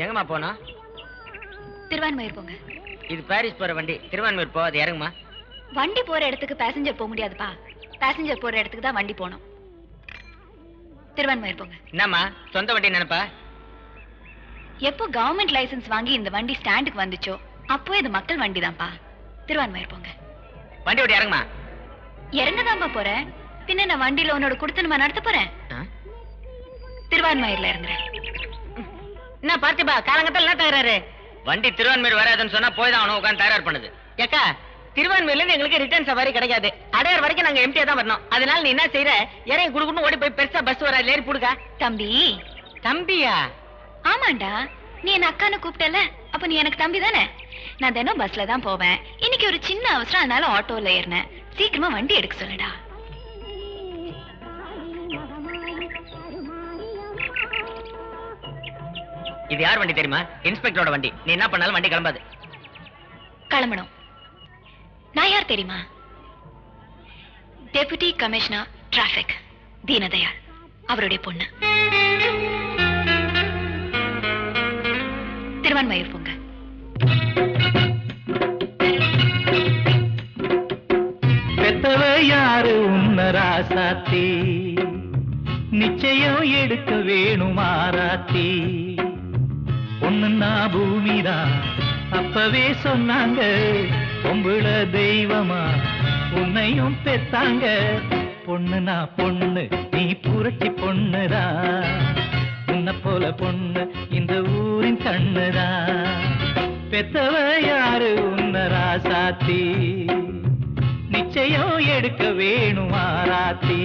எங்கம்மா போனா? திருவான்மையூர் போங்க. இது பாரிஸ் போற வண்டி. திருவான்மையூர் போகாது, இறங்குமா. வண்டி போற இடத்துக்கு பேசஞ்சர் போக முடியாதுப்பா. பேசஞ்சர் போற இடத்துக்கு தான் வண்டி போகணும். திருவான்மையூர் போங்க. என்னம்மா சொந்த வண்டி நினைப்பா? எப்போ கவர்மெண்ட் லைசன்ஸ் வாங்கி இந்த வண்டி ஸ்டாண்டுக்கு வந்துச்சோ அப்போ இது மக்கள் வண்டி தான்ப்பா. திருவான்மையூர் போங்க. வண்டி ஓட்டி இறங்குமா. இறங்கதான்ப்பா போறேன். பின்ன நான் வண்டியில உன்னோட கொடுத்துனுமா நடத்த போறேன். திருவான்மையூர்ல இறங்குறேன். என்ன பார்த்திபா காலங்கத்தில் என்ன தகராறு? வண்டி திருவான்மையூர் வராதுன்னு சொன்னா போய் தான் அவனும் உட்காந்து தயார் பண்ணுது. ஏக்கா திருவான்மையூர்ல இருந்து எங்களுக்கு ரிட்டர்ன் சவாரி கிடைக்காது. அடையார் வரைக்கும் நாங்க எம்டியா தான் வரணும். அதனால நீ என்ன செய்யற? இறங்கி குடுக்குன்னு ஓடி போய் பெருசா பஸ் வர ஏறி புடுக்கா. தம்பி. தம்பியா? ஆமாண்டா, நீ என்ன அக்கான்னு கூப்பிட்டல, அப்ப நீ எனக்கு தம்பி தானே. நான் தினம் பஸ்ல தான் போவேன். இன்னைக்கு ஒரு சின்ன அவசரம், அதனால ஆட்டோல ஏறினேன். சீக்கிரமா வண்டி எடுக்க சொல்லுடா. இது யார் வண்டி தெரியுமா? இன்ஸ்பெக்டரோட வண்டி. நீ என்ன பண்ணாலும் வண்டி கிளம்பாது. கிளம்பணும். நான் யார் தெரியுமா? டெபுட்டி கமிஷனர் டிராபிக் தீனதயாள், அவருடைய பொண்ணு. திருவான்மையூர் போங்க. பெத்தவ யாரு உன்ன ராசாத்தி, நிச்சயம் எடுக்க வேணுமாராத்தி. பொண்ணுன்னா பூமிதான் அப்பவே சொன்னாங்க, பொம்புள தெய்வமா உன்னையும் பெத்தாங்க. பொண்ணுனா பொண்ணு, நீ புரட்சி பொண்ணுதா. உன்னை போல பொண்ணு இந்த ஊரின் கண்ணுதா. பெத்தவ யாரு உன்ன ராசாத்தி, நிச்சயம் எடுக்க வேணுமாராத்தி.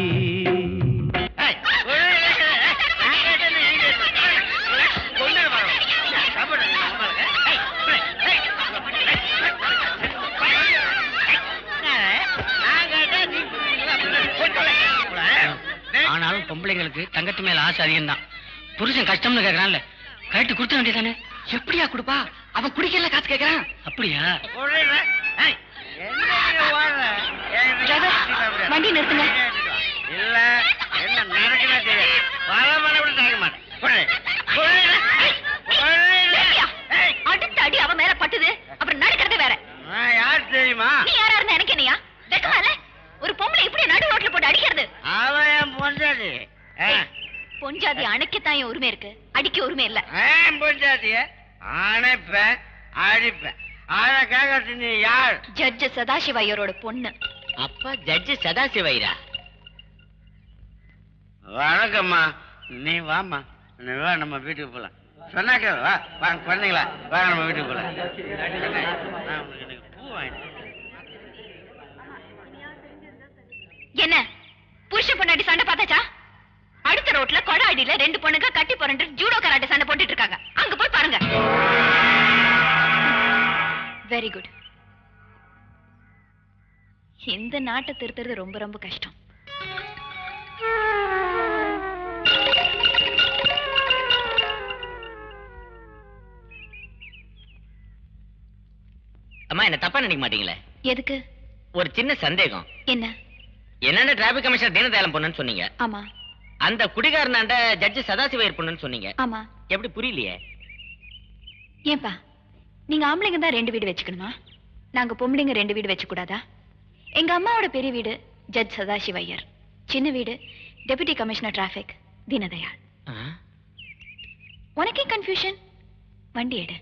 ஆனாலும் பொம்பளைங்களுக்கு தங்கத்து மேல ஆசை அதிகம் தான். புருஷன் கஷ்டம்னு கேக்குறான்ல, கரெக்ட் கொடுத்த வேண்டியதானே. எப்படியா கொடுப்பா? அவன் குடிக்கல காசு கேக்குறான். அப்படியா? வண்டி நிறுத்துங்க. இல்ல என்ன நடக்குதே தெரியாது. அடுத்த அடி அவன் மேல பட்டுது, அப்புறம் நடக்கிறது வேற. யார் தெரியுமா? நீ யாரா இருந்தா எனக்கு என்னையா? வெக்கமால ஒரு பொம்பளை இப்படி நடு ரோட்ல போட்டு அடிக்கிறது. அவன் பொஞ்சாதி. பொஞ்சாதி அணைக்கத்தான் என் உரிமை இருக்கு, அடிக்க உரிமை இல்ல. பொஞ்சாதிய அணைப்பேன் அடிப்பேன். அத கேட்கறது நீ யார்? ஜட்ஜ் சதாசிவையரோட பொண்ணு. அப்பா ஜட்ஜ் சதாசிவைரா? வணக்கம்மா. நீ வாமா, நீ வா, நம்ம வீட்டுக்கு போலாம். சொன்னாக்க வா. வாங்க குழந்தைங்களா, வாங்க நம்ம வீட்டுக்கு போலாம். பூ வாங்கிட்டு. என்ன புருஷ பொண்டாட்டி சண்டை பார்த்தாச்சா? அடுத்த ரோட்ல கொடை அடியில ரெண்டு பொண்ணுங்க கட்டி போறேன் ஜூடோ கராட்டே சண்டை போட்டுட்டு இருக்காங்க. அங்க போய் பாருங்க. Very good. இந்த நாட்டை திருத்துறது ரொம்ப ரொம்ப கஷ்டம். அம்மா என்ன தப்பா நினைக்க மாட்டீங்களே? எதுக்கு? ஒரு சின்ன சந்தேகம். என்ன? என்னென்ன டிராபிக் கமிஷனர் தீனதயாளன் பொண்ணுன்னு சொன்னீங்க. ஆமா. அந்த குடிகாரனாண்ட ஜட்ஜ் சதாசிவையர் பொண்ணுன்னு சொன்னீங்க. ஆமா. எப்படி புரியலையே? ஏன்பா நீங்க ஆம்பளைங்க தான் ரெண்டு வீடு வச்சுக்கணுமா? நாங்க பொம்பளைங்க ரெண்டு வீடு வச்சு கூடாதா? எங்க அம்மாவோட பெரிய வீடு ஜட்ஜ் சதாசிவையர், சின்ன வீடு டெபுட்டி கமிஷனர் டிராபிக் தீனதயாள். உனக்கே கன்ஃபியூஷன்? வண்டி எடு.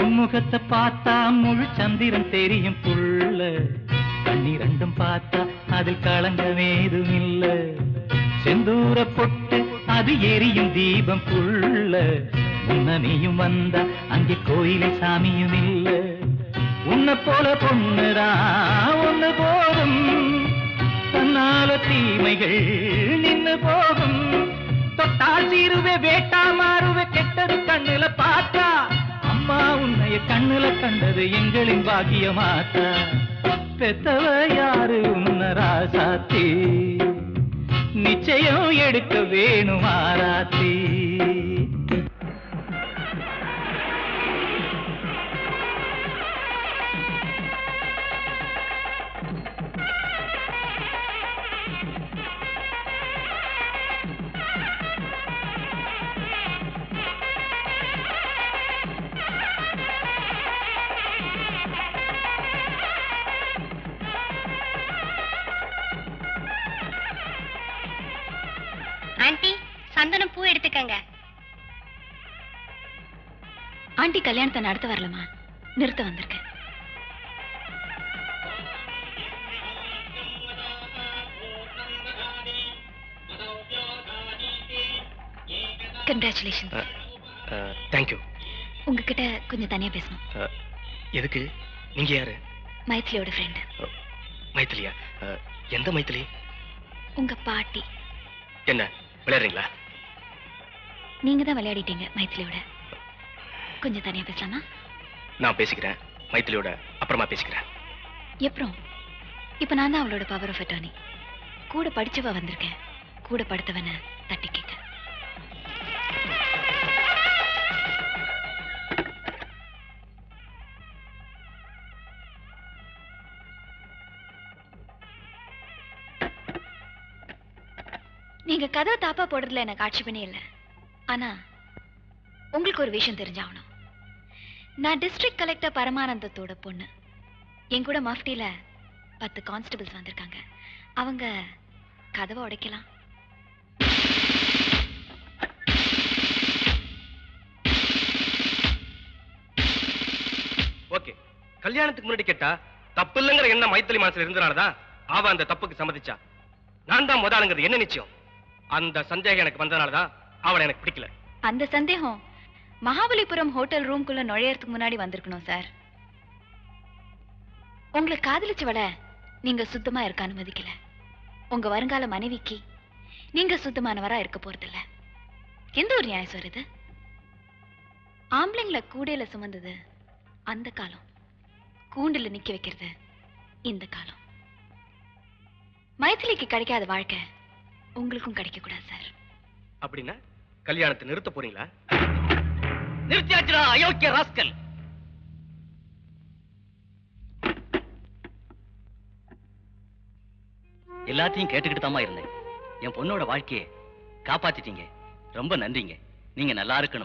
உன்முகத்தை பார்த்தா முழு சந்திரன் தெரியும் புள்ள, கண்ணிரண்டும் பார்த்தா அதில் களங்கமேதும் இல்ல. செந்தூர பொட்டு அது எரியும் தீபம் புள்ள, முன்னணியும் வந்தா அங்கே கோயிலில் சாமியும் இல்ல. உன்னை போல பொண்ணுரா ஒண்ணு போதும், தன்னால தீமைகள் நின்னு போகும். தொட்டால் சீருவே வேட்டா மாறுவே கெட்டது கண்ணுல பார்த்தா, அம்மா உன்னைய கண்ணுல கண்டது எங்களின் பாக்கியமாத்தா. பெத்தவ யாரு உன்ன ராசாத்தி, நிச்சயம் எடுக்க வேணுமாராத்தி. ஆண்டி சந்தனம் பூ எடுத்துக்கங்க. ஆண்டி கல்யாணத்தை நடத்த வரலமா, நிறுத்த வந்திருக்கேன். கங்க்ராச்சுலேஷன். தேங்க்யூ. உங்ககிட்ட கொஞ்சம் தனியா பேசணும். எதுக்கு? நீங்க யாரு? மைத்திலியோட ஃப்ரெண்ட். மைத்திலியா? எந்த மைத்திலி? உங்க பாட்டி. என்ன விளையாடுறீங்களா? நீங்க தான் விளையாடிட்டீங்க மைத்திலியோட. கொஞ்சம் தனியா பேசலாமா? நான் பேசிக்கிறேன், மைத்திலியோட அப்புறமா பேசிக்கிறேன். எப்பறம்? இப்ப நான் தான் அவளோட பவர் ஆஃப் அட்டார்னி. கூட படிச்சவ வந்திருக்கேன், கூட படுத்தவன தட்டி கேட்க. நீங்க கதவை தாப்பா போடுறதுல எனக்கு ஆட்சேபனே இல்லை. ஆனா உங்களுக்கு ஒரு விஷயம் தெரிஞ்சாகணும். நான் டிஸ்ட்ரிக்ட் கலெக்டர் பரமானந்தத்தோட பொண்ணு. என் கூட மஃப்டியில 10 கான்ஸ்டபிள்ஸ் வந்திருக்காங்க. அவங்க கதவை உடைக்கலாம். ஓகே, கல்யாணத்துக்கு முன்னாடி கேட்டா தப்பு இல்லைங்கிற என்ன மைத்திலி மனசுல இருந்தனாலதான் அவ அந்த தப்புக்கு சம்மதிச்சா. நான் தான் முதலாளுங்கிறது என்ன நிச்சயம்? அந்த சந்தேகம் எனக்கு வந்தனாலதான் அவளை எனக்கு பிடிக்கல. அந்த சந்தேகம் மகாபலிபுரம் ஹோட்டல் ரூம்குள்ள நுழையறதுக்கு முன்னாடி வந்திருக்கணும் சார். உங்களை காதலிச்சவள நீங்க சுத்தமா இருக்க அனுமதிக்கல. உங்க வருங்கால மனைவிக்கு நீங்க சுத்தமானவரா இருக்க போறதில்ல. எந்த ஒரு நியாயம் சார் இது? ஆம்பளைங்களை கூடையில சுமந்தது அந்த காலம், கூண்டுல நிக்க வைக்கிறது இந்த காலம். மைத்திலிக்கு கிடைக்காத வாழ்க்கை உங்களுக்கும் கிடைக்க கூடாது சார். அப்படின்னா கல்யாணத்தை நிறுத்த போறீங்களா? நிறுத்தியாச்சுடா அயோக்கிய ராஸ்கல். எல்லாத்தையும் கேட்டுக்கிட்டு தாமா இருந்தேன். என் பொண்ணோட வாழ்க்கையை காப்பாத்திட்டீங்க. ரொம்ப நன்றிங்க. நீங்க நல்லா இருக்கணும்.